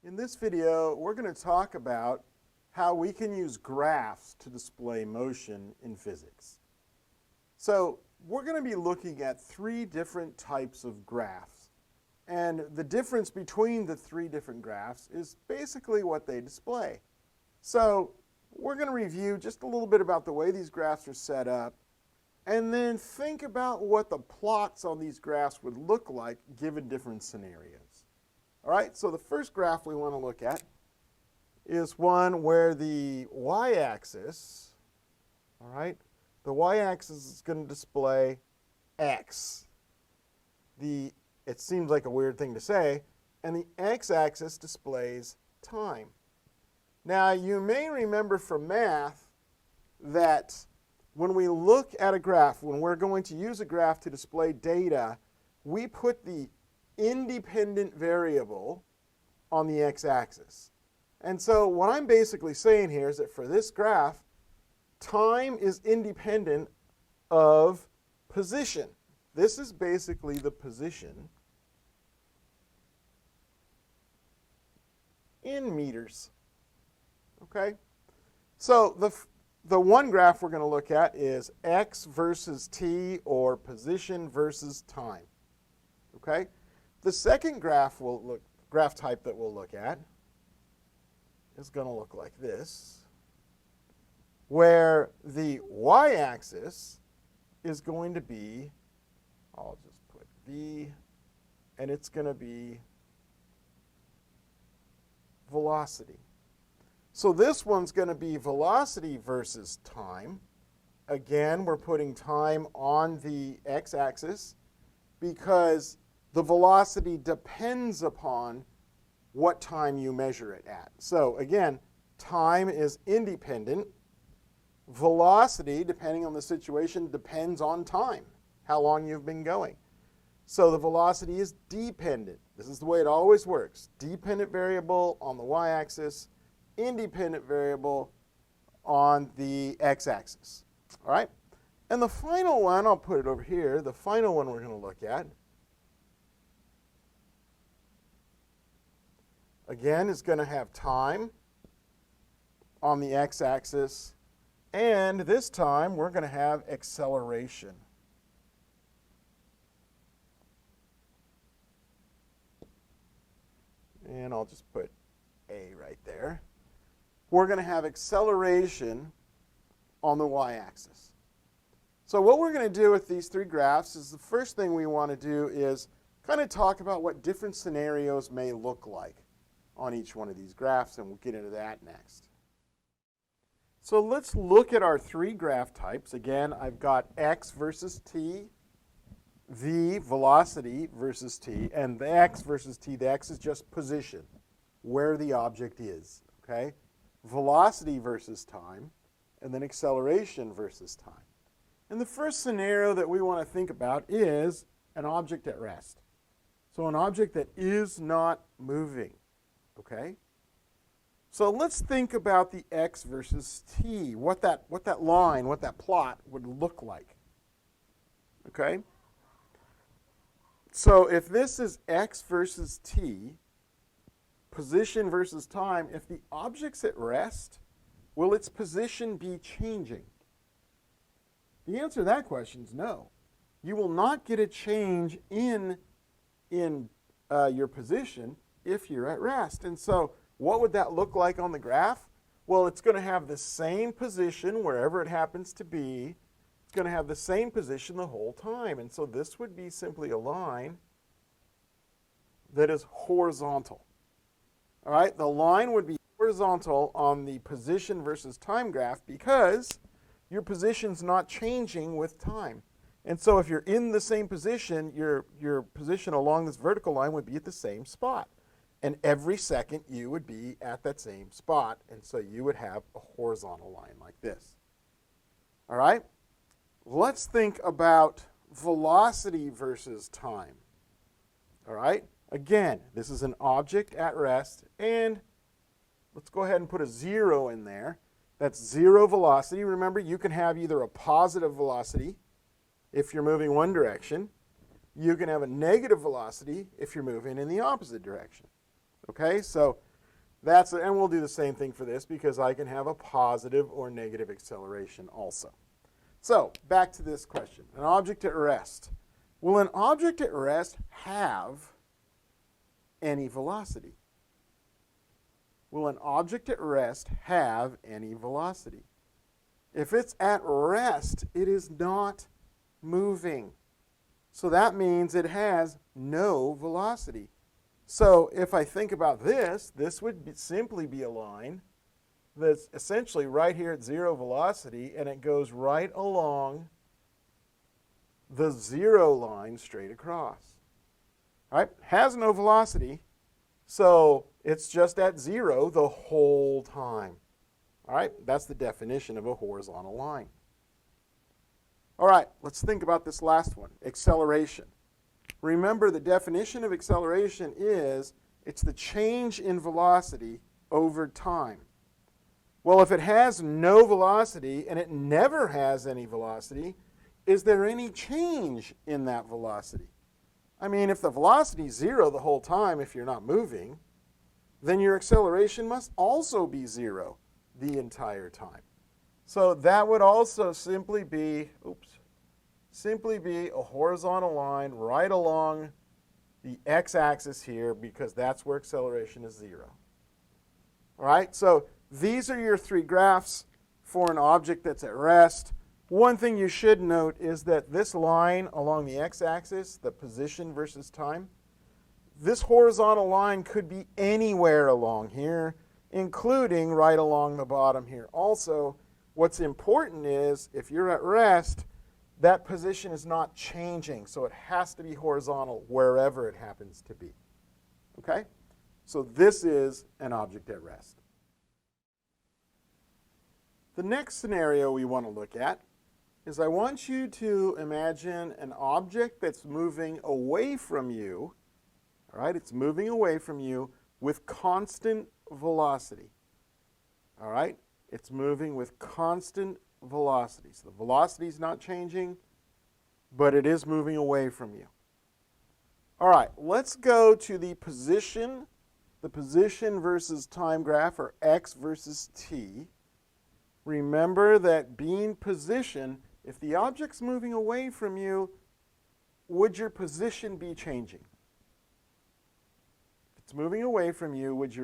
In this video, we're going to talk about how we can use graphs to display motion in physics. So we're going to be looking at three different types of graphs. And the difference between the three different graphs is basically what they display. So we're going to review just a little bit about the way these graphs are set up, and then think about what the plots on these graphs would look like given different scenarios. All right, so the first graph we want to look at is one where the y-axis, all right, the y-axis is going to display x. It seems like a weird thing to say, and the x-axis displays time. Now, you may remember from math that when we look at a graph, when we're going to use a graph to display data, we put the independent variable on the x-axis. And so what I'm basically saying here is that for this graph, time is independent of position. This is basically the position in meters. Okay? So the one graph we're going to look at is x versus t, or position versus time. Okay? The second graph type that we'll look at is going to look like this, where the y-axis is going to be, I'll just put v, and it's going to be velocity. So this one's going to be velocity versus time. Again, we're putting time on the x-axis because the velocity depends upon what time you measure it at. So again, time is independent. Velocity, depending on the situation, depends on time, how long you've been going. So the velocity is dependent. This is the way it always works. Dependent variable on the y-axis, independent variable on the x-axis. All right? And the final one, I'll put it over here, the final one we're going to look at, again, is going to have time on the x-axis, and this time we're going to have acceleration. And I'll just put A right there. We're going to have acceleration on the y-axis. So what we're going to do with these three graphs is the first thing we want to do is kind of talk about what different scenarios may look like on each one of these graphs, and we'll get into that next. So let's look at our three graph types. Again, I've got x versus t, v, velocity versus t, and the x versus t. The x is just position, where the object is, okay? Velocity versus time, and then acceleration versus time. And the first scenario that we want to think about is an object at rest. So an object that is not moving, okay? So let's think about the x versus t, what that line, what that plot would look like, okay? So if this is x versus t, position versus time, if the object's at rest, will its position be changing? The answer to that question is no. You will not get a change in your position if you're at rest. And so what would that look like on the graph? Well, it's going to have the same position wherever it happens to be. It's going to have the same position the whole time. And so this would be simply a line that is horizontal. All right, the line would be horizontal on the position versus time graph because your position's not changing with time. And so if you're in the same position, your position along this vertical line would be at the same spot. And every second you would be at that same spot. And so you would have a horizontal line like this. All right? Let's think about velocity versus time. All right? Again, this is an object at rest, and let's go ahead and put a 0 in there. That's 0 velocity. Remember, you can have either a positive velocity if you're moving one direction. You can have a negative velocity if you're moving in the opposite direction. Okay, so And we'll do the same thing for this because I can have a positive or negative acceleration also. So back to this question. An object at rest. Will an object at rest have any velocity? Will an object at rest have any velocity? If it's at rest, it is not moving. So that means it has no velocity. So if I think about this, this would simply be a line that's essentially right here at zero velocity, and it goes right along the zero line straight across. All right? Has no velocity, so it's just at zero the whole time. All right? That's the definition of a horizontal line. All right, let's think about this last one, acceleration. Remember, the definition of acceleration is it's the change in velocity over time. Well, if it has no velocity and it never has any velocity, is there any change in that velocity? I mean, if the velocity is zero the whole time if you're not moving, then your acceleration must also be zero the entire time. So that would also simply be a horizontal line right along the x-axis here because that's where acceleration is zero. All right, so these are your three graphs for an object that's at rest. One thing you should note is that this line along the x-axis, the position versus time, this horizontal line could be anywhere along here, including right along the bottom here. Also, what's important is if you're at rest, that position is not changing, so it has to be horizontal wherever it happens to be. Okay? So this is an object at rest. The next scenario we want to look at is I want you to imagine an object that's moving away from you. All right? It's moving away from you with constant velocity. All right? It's moving with constant velocity. So the velocity is not changing, but it is moving away from you. All right, let's go to the position versus time graph, or x versus t. Remember that being position, if the object's moving away from you, would your position be changing? If it's moving away from you, would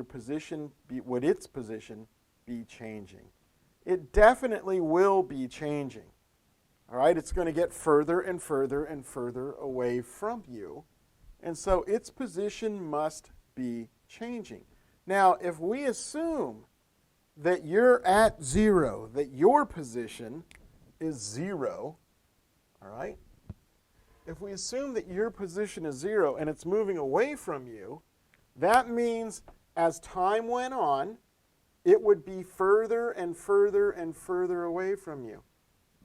its position be changing? It definitely will be changing. All right, it's going to get further and further and further away from you. And so its position must be changing. Now, if we assume that you're at zero, that your position is zero, all right? If we assume that your position is zero and it's moving away from you, that means as time went on, it would be further and further and further away from you.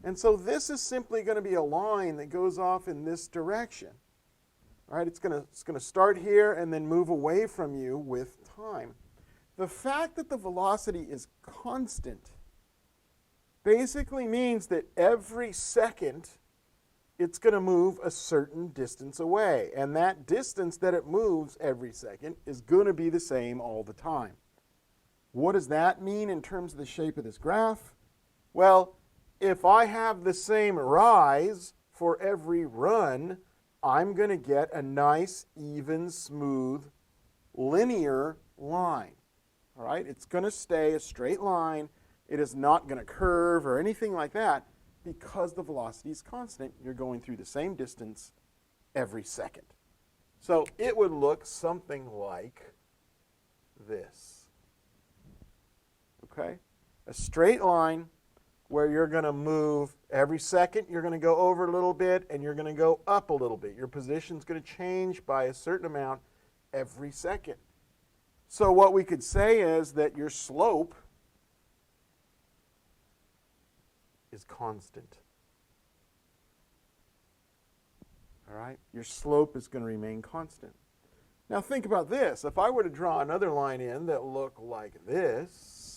And so this is simply going to be a line that goes off in this direction. All right, it's going to start here and then move away from you with time. The fact that the velocity is constant basically means that every second it's going to move a certain distance away. And that distance that it moves every second is going to be the same all the time. What does that mean in terms of the shape of this graph? Well, if I have the same rise for every run, I'm going to get a nice, even, smooth, linear line. All right? It's going to stay a straight line. It is not going to curve or anything like that because the velocity is constant. You're going through the same distance every second. So it would look something like this. Okay? A straight line where you're going to move every second, you're going to go over a little bit, and you're going to go up a little bit. Your position's going to change by a certain amount every second. So what we could say is that your slope is constant. All right? Your slope is going to remain constant. Now think about this. If I were to draw another line in that looked like this,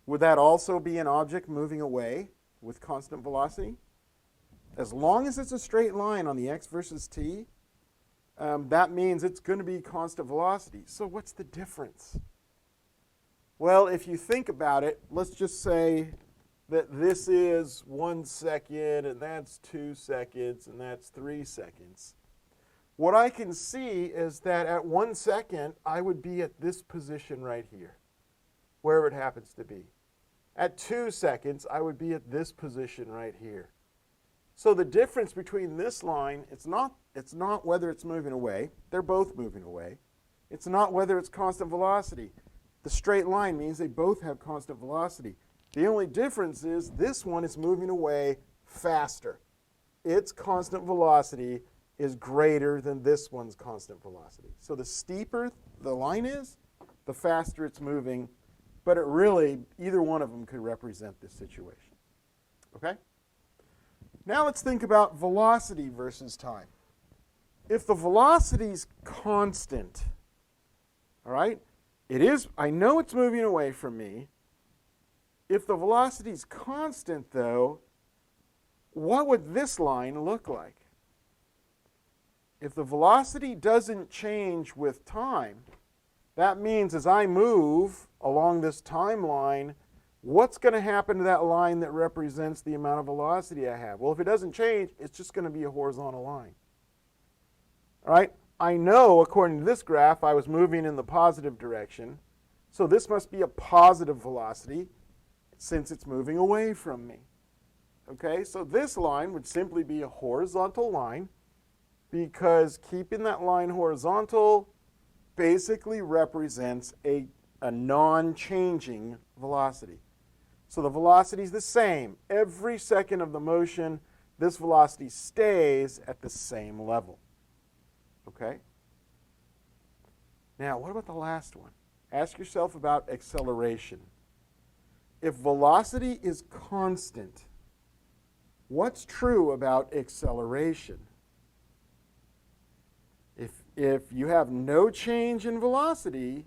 would that also be an object moving away with constant velocity? As long as it's a straight line on the x versus t, that means it's going to be constant velocity. So what's the difference? Well, if you think about it, let's just say that this is 1 second, and that's 2 seconds, and that's 3 seconds. What I can see is that at 1 second, I would be at this position right here, wherever it happens to be. At 2 seconds, I would be at this position right here. So the difference between this line, it's not whether it's moving away. They're both moving away. It's not whether it's constant velocity. The straight line means they both have constant velocity. The only difference is this one is moving away faster. Its constant velocity is greater than this one's constant velocity. So the steeper the line is, the faster it's moving. But it really, either one of them could represent this situation. Okay? Now let's think about velocity versus time. If the velocity is constant, all right, I know it's moving away from me. If the velocity is constant, though, what would this line look like? If the velocity doesn't change with time, that means as I move along this timeline, what's going to happen to that line that represents the amount of velocity I have? Well, if it doesn't change, it's just going to be a horizontal line. All right? I know, according to this graph, I was moving in the positive direction. So this must be a positive velocity since it's moving away from me. Okay? So this line would simply be a horizontal line because keeping that line horizontal basically represents a non-changing velocity. So the velocity is the same. Every second of the motion, this velocity stays at the same level. Okay? Now, what about the last one? Ask yourself about acceleration. If velocity is constant, what's true about acceleration? If you have no change in velocity,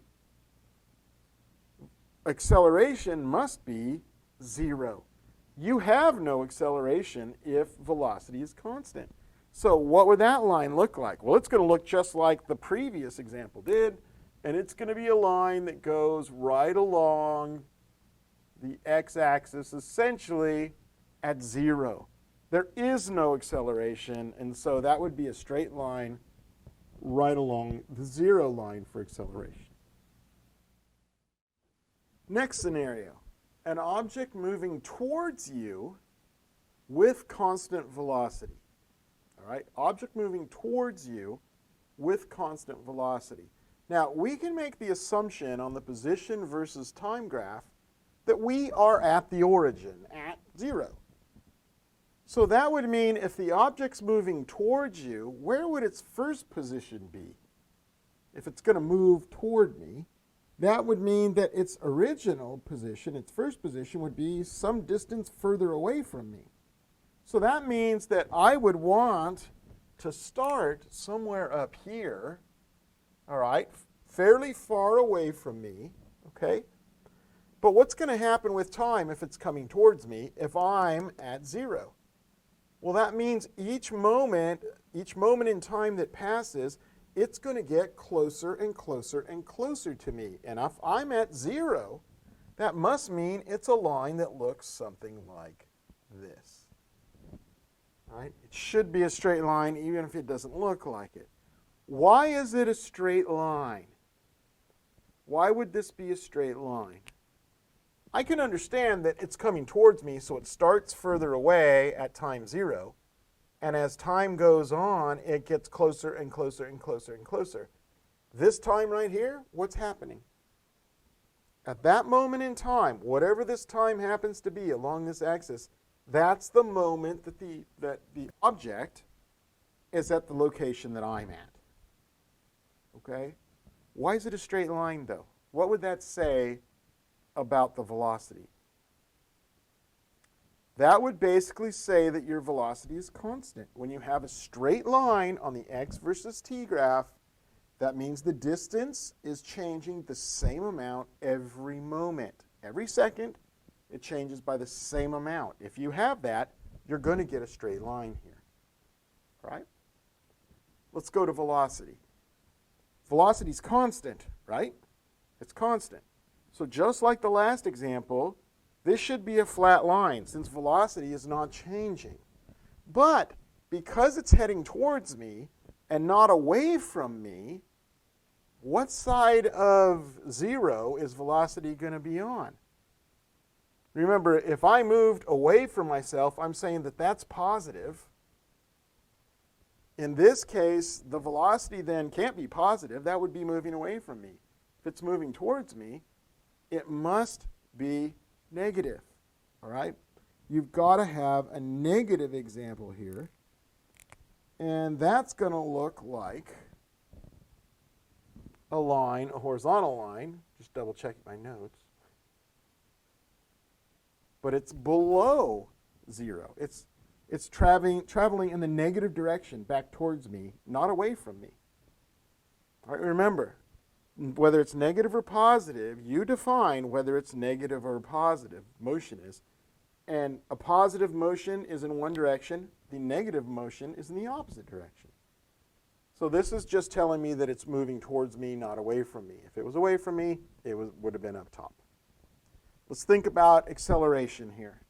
acceleration must be 0. You have no acceleration if velocity is constant. So what would that line look like? Well, it's going to look just like the previous example did, and it's going to be a line that goes right along the x-axis, essentially at 0. There is no acceleration, and so that would be a straight line right along the 0 line for acceleration. Next scenario, an object moving towards you with constant velocity. All right, object moving towards you with constant velocity. Now, we can make the assumption on the position versus time graph that we are at the origin, at 0. So that would mean if the object's moving towards you, where would its first position be? If it's going to move toward me, that would mean that its original position, its first position, would be some distance further away from me. So that means that I would want to start somewhere up here, all right, fairly far away from me, okay? But what's going to happen with time if it's coming towards me if I'm at 0? Well, that means each moment in time that passes, it's going to get closer and closer and closer to me. And if I'm at 0, that must mean it's a line that looks something like this. All right? It should be a straight line even if it doesn't look like it. Why is it a straight line? Why would this be a straight line? I can understand that it's coming towards me, so it starts further away at time 0. And as time goes on, it gets closer and closer and closer and closer. This time right here, what's happening? At that moment in time, whatever this time happens to be along this axis, that's the moment that the object is at the location that I'm at. Okay? Why is it a straight line, though? What would that say about the velocity? That would basically say that your velocity is constant. When you have a straight line on the x versus t graph, that means the distance is changing the same amount every moment. Every second, it changes by the same amount. If you have that, you're going to get a straight line here. Right? Let's go to velocity. Velocity is constant, right? It's constant. So just like the last example, this should be a flat line since velocity is not changing. But because it's heading towards me and not away from me, what side of 0 is velocity going to be on? Remember, if I moved away from myself, I'm saying that that's positive. In this case, the velocity then can't be positive. That would be moving away from me. If it's moving towards me, it must be negative. All right? You've got to have a negative example here. And that's going to look like a line, a horizontal line. Just double check my notes. But it's below 0. It's traveling in the negative direction back towards me, not away from me. All right, remember, whether it's negative or positive, you define whether it's negative or positive motion is. And a positive motion is in one direction. The negative motion is in the opposite direction. So this is just telling me that it's moving towards me, not away from me. If it was away from me, it would have been up top. Let's think about acceleration here.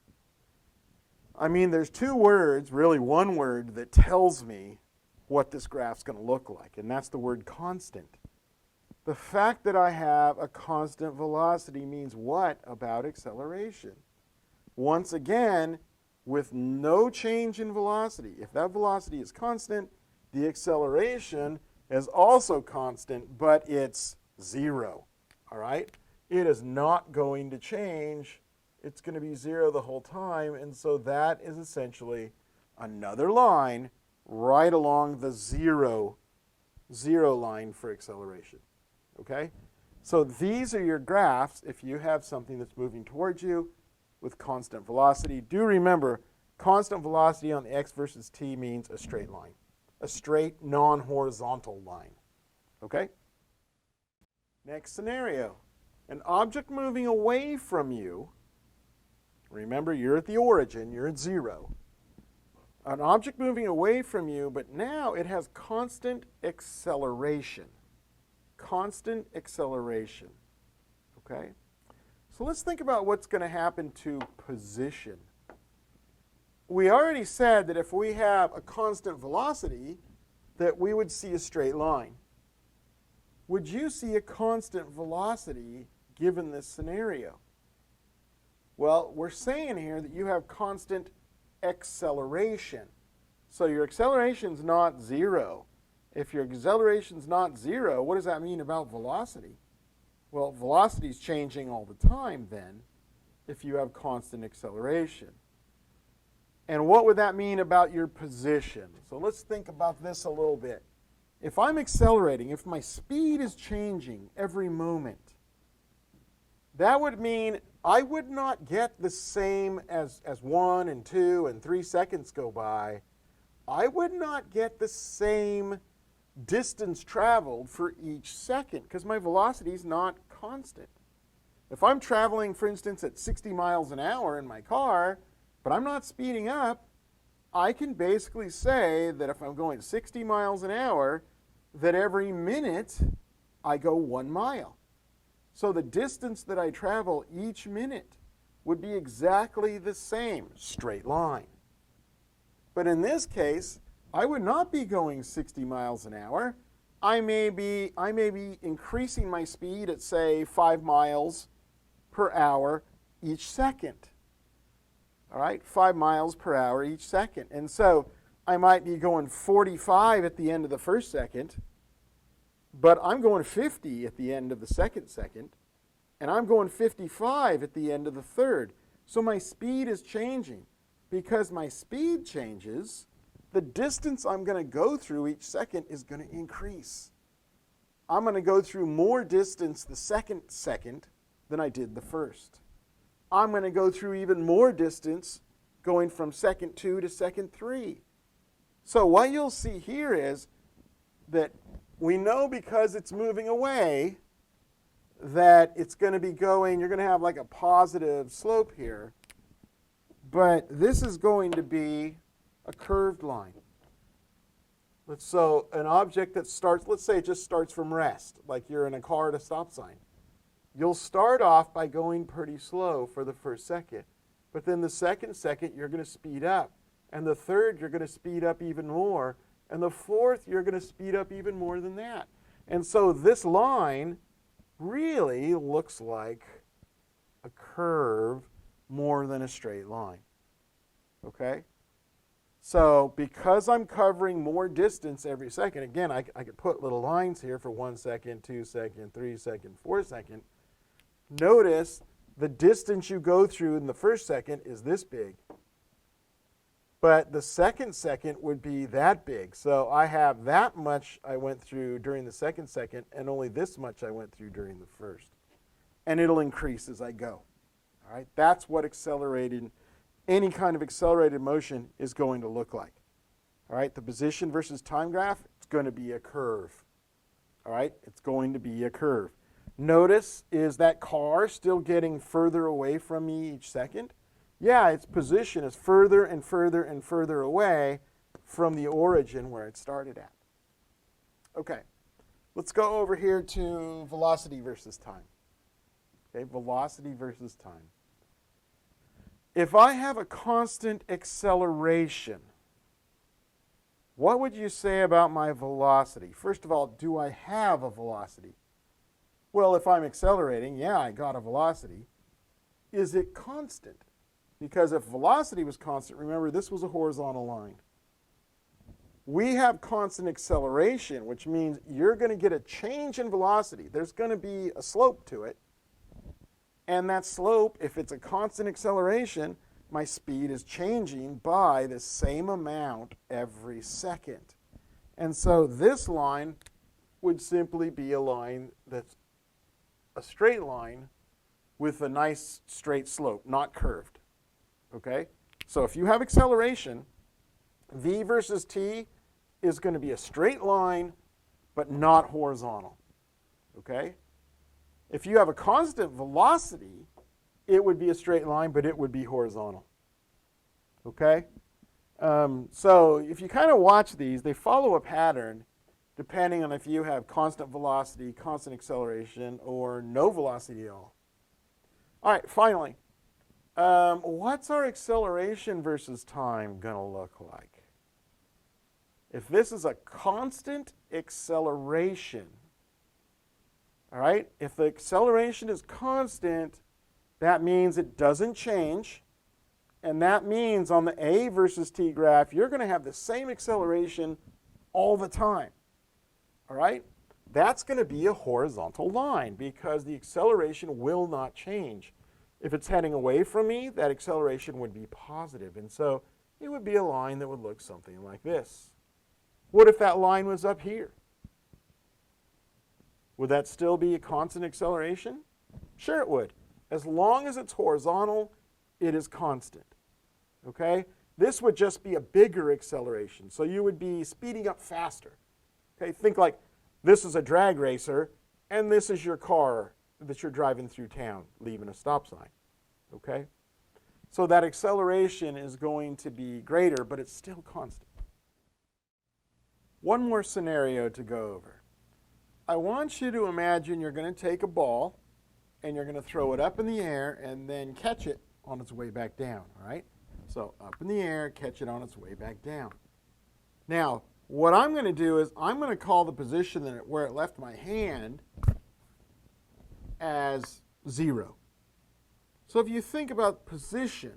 I mean, there's two words, really one word, that tells me what this graph's going to look like, and that's the word constant. The fact that I have a constant velocity means what about acceleration? Once again, with no change in velocity, if that velocity is constant, the acceleration is also constant, but it's 0. All right? It is not going to change. It's going to be 0 the whole time, and so that is essentially another line right along the zero line for acceleration. Okay? So these are your graphs if you have something that's moving towards you with constant velocity. Do remember, constant velocity on the x versus t means a straight line, a straight non-horizontal line. Okay? Next scenario. An object moving away from you, remember you're at the origin, you're at 0. An object moving away from you, but now it has constant acceleration. Constant acceleration. Okay? So let's think about what's going to happen to position. We already said that if we have a constant velocity, that we would see a straight line. Would you see a constant velocity given this scenario? Well, we're saying here that you have constant acceleration. So your acceleration's not 0. If your acceleration's not 0, what does that mean about velocity? Well, velocity's changing all the time then if you have constant acceleration. And what would that mean about your position? So let's think about this a little bit. If I'm accelerating, if my speed is changing every moment, that would mean I would not get the same as 1 and 2 and 3 seconds go by. I would not get the same distance traveled for each second because my velocity is not constant. If I'm traveling, for instance, at 60 miles an hour in my car, but I'm not speeding up, I can basically say that if I'm going 60 miles an hour, that every minute I go 1 mile. So the distance that I travel each minute would be exactly the same, straight line. But in this case, I would not be going 60 miles an hour. I may be increasing my speed at, say, 5 miles per hour each second. All right, 5 miles per hour each second. And so I might be going 45 at the end of the first second, but I'm going 50 at the end of the second, and I'm going 55 at the end of the third. So my speed is changing. Because my speed changes, the distance I'm going to go through each second is going to increase. I'm going to go through more distance the second than I did the first. I'm going to go through even more distance going from second 2 to second 3. So what you'll see here is that we know because it's moving away that it's going to be going, you're going to have like a positive slope here, but this is going to be a curved line. So an object that starts, let's say it just starts from rest, like you're in a car at a stop sign. You'll start off by going pretty slow for the first second, but then the second you're going to speed up, and the third you're going to speed up even more, and the fourth you're going to speed up even more than that. And so this line really looks like a curve more than a straight line. Okay? So because I'm covering more distance every second, again, I could put little lines here for 1 second, 2 second, 3 second, 4 second. Notice the distance you go through in the first second is this big. But the second would be that big. So I have that much I went through during the second and only this much I went through during the first. And it'll increase as I go. All right? That's what any kind of accelerated motion is going to look like. All right? The position versus time graph, it's going to be a curve. All right? It's going to be a curve. Notice, is that car still getting further away from me each second? Yeah, its position is further and further and further away from the origin where it started at. Okay, let's go over here to velocity versus time. Okay, velocity versus time. If I have a constant acceleration, what would you say about my velocity? First of all, do I have a velocity? Well, if I'm accelerating, yeah, I got a velocity. Is it constant? Because if velocity was constant, remember this was a horizontal line. We have constant acceleration, which means you're going to get a change in velocity. There's going to be a slope to it. And that slope, if it's a constant acceleration, my speed is changing by the same amount every second. And so this line would simply be a line that's a straight line with a nice straight slope, not curved. Okay? So if you have acceleration, v versus t is going to be a straight line, but not horizontal. Okay? If you have a constant velocity, it would be a straight line, but it would be horizontal. Okay? So if you kind of watch these, they follow a pattern depending on if you have constant velocity, constant acceleration, or no velocity at all. All right, finally, what's our acceleration versus time going to look like? If this is a constant acceleration, all right, if the acceleration is constant, that means it doesn't change. And that means on the a versus t graph, you're going to have the same acceleration all the time. All right? That's going to be a horizontal line because the acceleration will not change. If it's heading away from me, that acceleration would be positive. And so it would be a line that would look something like this. What if that line was up here? Would that still be a constant acceleration? Sure it would. As long as it's horizontal, it is constant. Okay? This would just be a bigger acceleration. So you would be speeding up faster. Okay? Think like this is a drag racer, and this is your car that you're driving through town, leaving a stop sign. Okay? So that acceleration is going to be greater, but it's still constant. One more scenario to go over. I want you to imagine you're going to take a ball, and you're going to throw it up in the air and then catch it on its way back down, all right? So up in the air, catch it on its way back down. Now, what I'm going to do is I'm going to call the position where it left my hand as 0. So if you think about position,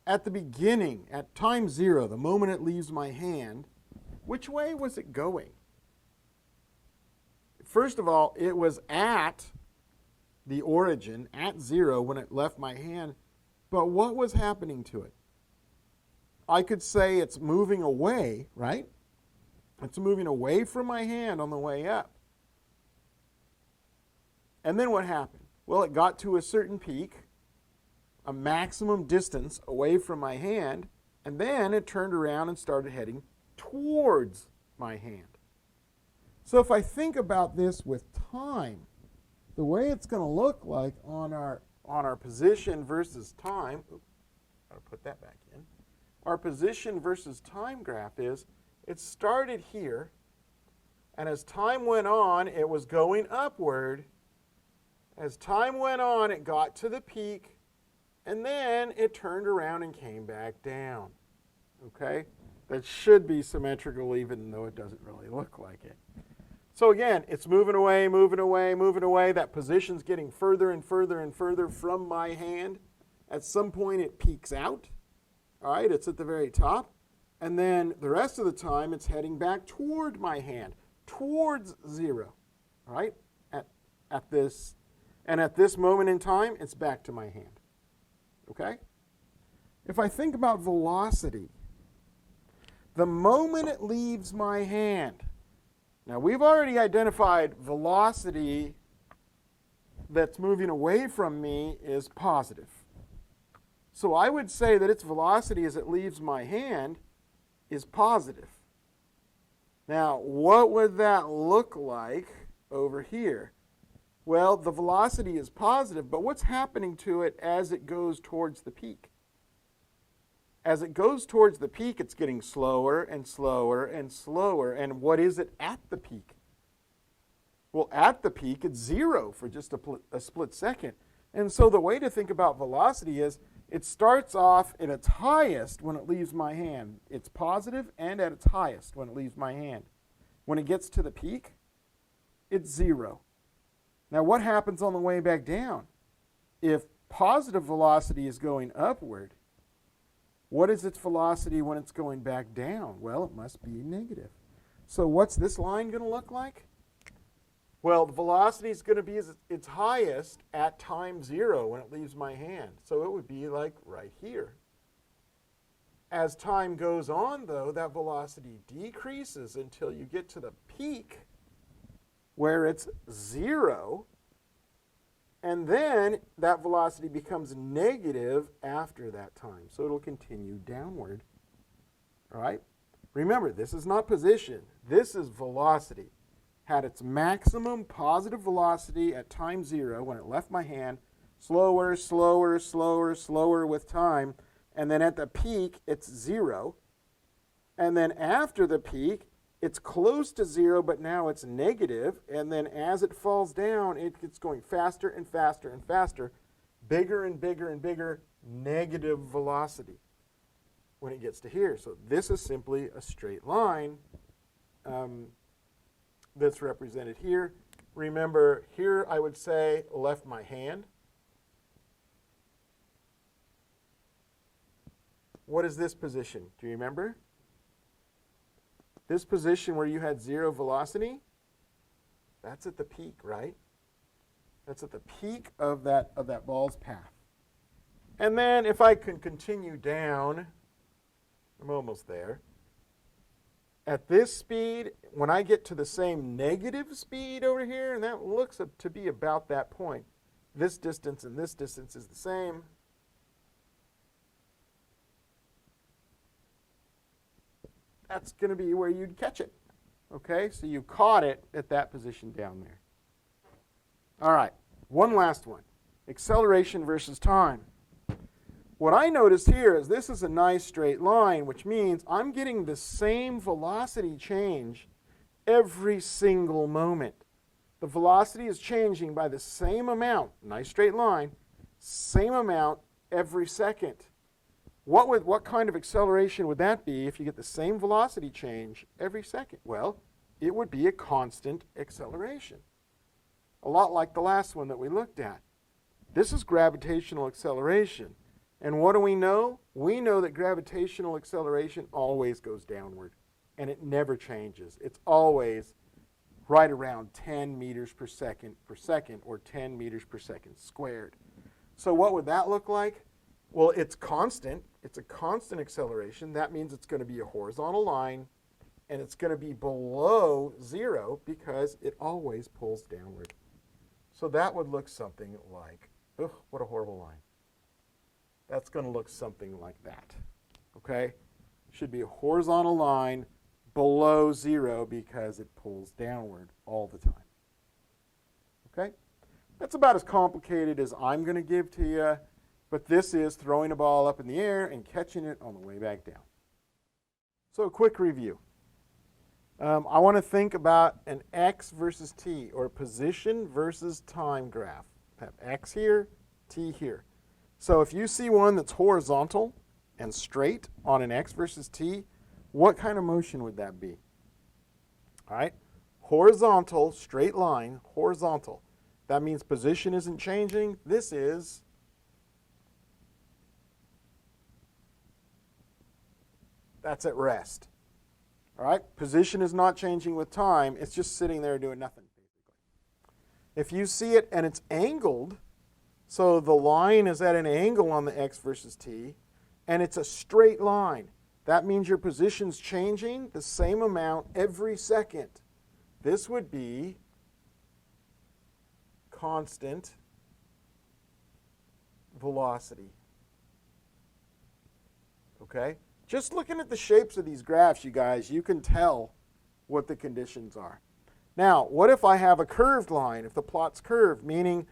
at the beginning, at time 0, the moment it leaves my hand, which way was it going? First of all, it was at the origin, at 0 when it left my hand. But what was happening to it? I could say it's moving away, right? It's moving away from my hand on the way up. And then what happened? Well, it got to a certain peak, a maximum distance away from my hand, and then it turned around and started heading towards my hand. So if I think about this with time, the way it's going to look like on our position versus time, got to put that back in. Our position versus time graph is It started here, and as time went on, it was going upward. As time went on, it got to the peak, and then it turned around and came back down. Okay? That should be symmetrical, even though it doesn't really look like it. So again, it's moving away, moving away, moving away. That position's getting further and further and further from my hand. At some point, it peaks out. All right, it's at the very top. And then the rest of the time, it's heading back toward my hand, towards 0. All right, at this moment in time, it's back to my hand. Okay? If I think about velocity, the moment it leaves my hand, now we've already identified velocity that's moving away from me is positive. So I would say that its velocity as it leaves my hand is positive. Now, what would that look like over here? Well, the velocity is positive, but what's happening to it as it goes towards the peak? As it goes towards the peak, it's getting slower and slower and slower. And what is it at the peak? Well, at the peak, it's 0 for just a split second. And so the way to think about velocity is it starts off at its highest when it leaves my hand. It's positive and at its highest when it leaves my hand. When it gets to the peak, it's 0. Now, what happens on the way back down? If positive velocity is going upward, what is its velocity when it's going back down? Well, it must be negative. So what's this line going to look like? Well, the velocity is going to be its highest at time 0 when it leaves my hand. So it would be like right here. As time goes on, though, that velocity decreases until you get to the peak where it's 0. And then that velocity becomes negative after that time. So it'll continue downward. All right? Remember, this is not position. This is velocity. Had its maximum positive velocity at time 0 when it left my hand, slower, slower, slower, slower with time. And then at the peak, it's 0. And then after the peak, it's close to 0, but now it's negative. And then as it falls down, it's going faster and faster and faster, bigger and bigger and bigger, negative velocity when it gets to here. So this is simply a straight line that's represented here. Remember, here I would say left my hand. What is this position? Do you remember? This position where you had 0 velocity, that's at the peak, right? That's at the peak of that ball's path. And then if I can continue down, I'm almost there. At this speed, when I get to the same negative speed over here, and that looks to be about that point, this distance and this distance is the same. That's going to be where you'd catch it. Okay, so you caught it at that position down there. All right, one last one. Acceleration versus time. What I noticed here is this is a nice straight line, which means I'm getting the same velocity change every single moment. The velocity is changing by the same amount, nice straight line, same amount every second. What kind of acceleration would that be if you get the same velocity change every second? Well, it would be a constant acceleration. A lot like the last one that we looked at. This is gravitational acceleration. And what do we know? We know that gravitational acceleration always goes downward, and it never changes. It's always right around 10 meters per second, or 10 meters per second squared. So what would that look like? Well, it's constant. It's a constant acceleration. That means it's going to be a horizontal line, and it's going to be below 0 because it always pulls downward. So that would look something like, ugh, what a horrible line. That's going to look something like that. Okay? Should be a horizontal line below 0 because it pulls downward all the time. Okay? That's about as complicated as I'm going to give to you. But this is throwing a ball up in the air and catching it on the way back down. So a quick review. I want to think about an x versus t, or position versus time graph. I have x here, t here. So if you see one that's horizontal and straight on an x versus t, what kind of motion would that be? All right, horizontal, straight line, horizontal. That means position isn't changing. That's at rest. All right, position is not changing with time. It's just sitting there doing nothing, basically. If you see it and it's angled, so the line is at an angle on the x versus t, and it's a straight line, that means your position's changing the same amount every second. This would be constant velocity. Okay? Just looking at the shapes of these graphs, you guys, you can tell what the conditions are. Now, what if I have a curved line, if the plot's curved, meaning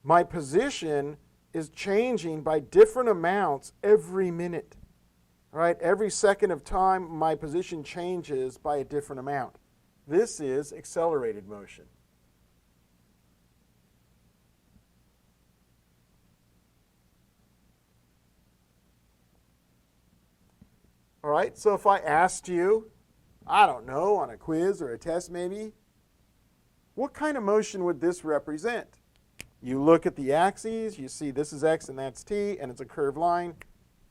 my position is changing by different amounts every minute? All right, every second of time, my position changes by a different amount. This is accelerated motion. All right, so if I asked you, I don't know, on a quiz or a test maybe, what kind of motion would this represent? You look at the axes, you see this is x and that's t, and it's a curved line.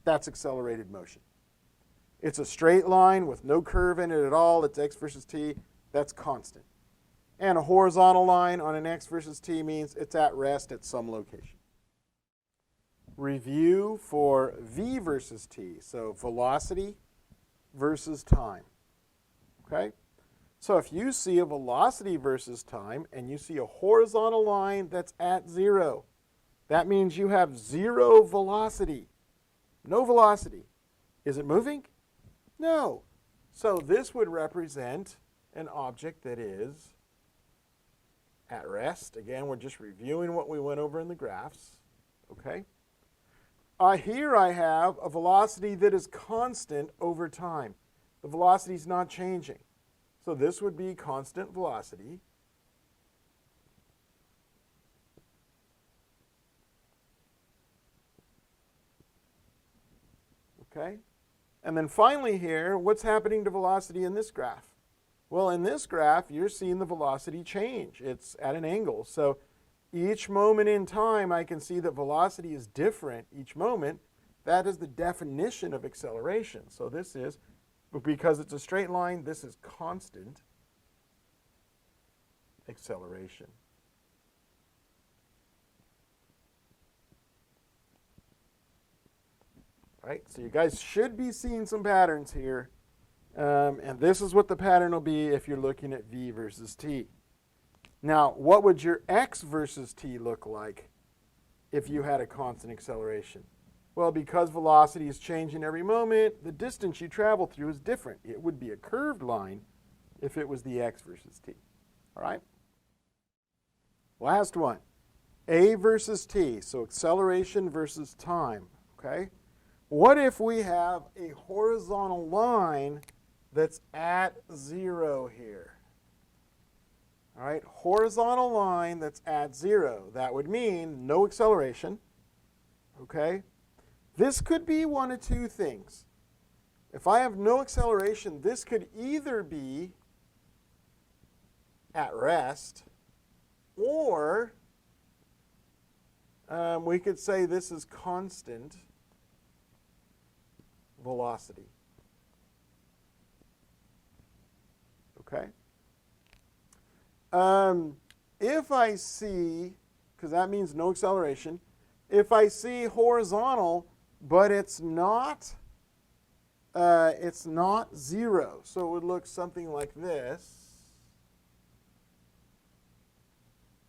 That's accelerated motion. It's a straight line with no curve in it at all. It's x versus t. That's constant. And a horizontal line on an x versus t means it's at rest at some location. Review for v versus t. So velocity versus time. Okay? So if you see a velocity versus time and you see a horizontal line that's at 0, that means you have 0 velocity. No velocity. Is it moving? No. So this would represent an object that is at rest. Again, we're just reviewing what we went over in the graphs. Okay? Here I have a velocity that is constant over time. The velocity is not changing. So this would be constant velocity. Okay? And then finally here, what's happening to velocity in this graph? Well, in this graph, you're seeing the velocity change. It's at an angle. So each moment in time, I can see that velocity is different each moment. That is the definition of acceleration. So this is, because it's a straight line, this is constant acceleration. All right, so you guys should be seeing some patterns here. And this is what the pattern will be if you're looking at v versus t. Now, what would your x versus t look like if you had a constant acceleration? Well, because velocity is changing every moment, the distance you travel through is different. It would be a curved line if it was the x versus t. All right? Last one, a versus t, so acceleration versus time. Okay? What if we have a horizontal line that's at 0 here? All right, horizontal line that's at 0. That would mean no acceleration. Okay? This could be one of two things. If I have no acceleration, this could either be at rest, or we could say this is constant velocity. Okay? If I see, because that means no acceleration, if I see horizontal, but it's not 0, so it would look something like this.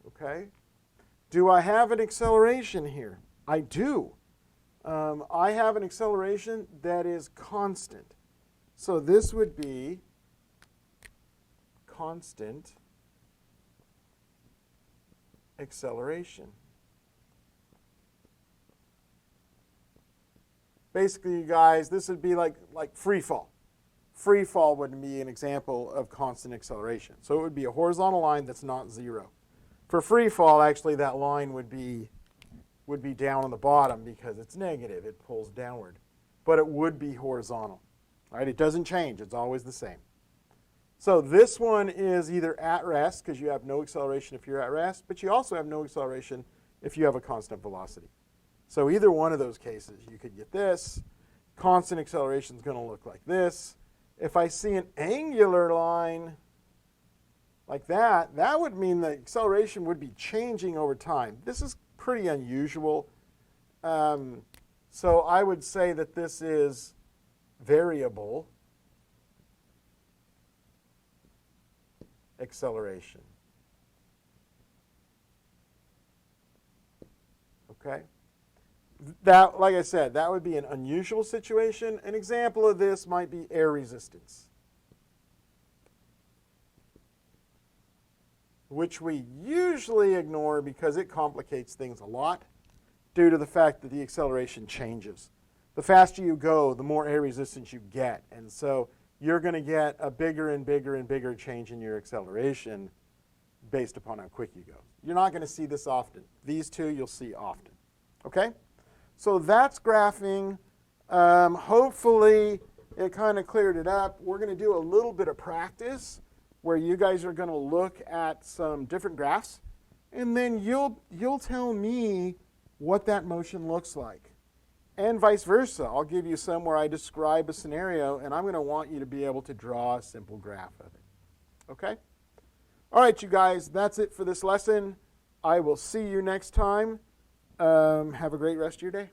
Okay? Do I have an acceleration here? I do. I have an acceleration that is constant. So this would be constant acceleration. Basically, you guys, this would be like free fall. free fall would be an example of constant acceleration. So it would be a horizontal line that's not 0. For free fall, actually, that line would be down on the bottom because it's negative. It pulls downward. But it would be horizontal. Right? It doesn't change. It's always the same. So this one is either at rest because you have no acceleration if you're at rest, but you also have no acceleration if you have a constant velocity. So either one of those cases, you could get this. Constant acceleration is going to look like this. If I see an angular line like that, that would mean the acceleration would be changing over time. This is pretty unusual. So I would say that this is variable acceleration. Okay? That, like I said, that would be an unusual situation. An example of this might be air resistance, which we usually ignore because it complicates things a lot due to the fact that the acceleration changes. The faster you go, the more air resistance you get. And so you're going to get a bigger and bigger and bigger change in your acceleration based upon how quick you go. You're not going to see this often. These two you'll see often. Okay? So that's graphing. Hopefully it kind of cleared it up. We're going to do a little bit of practice where you guys are going to look at some different graphs, and then you'll tell me what that motion looks like. And vice versa. I'll give you some where I describe a scenario, and I'm going to want you to be able to draw a simple graph of it. Okay? All right, you guys, that's it for this lesson. I will see you next time. Have a great rest of your day.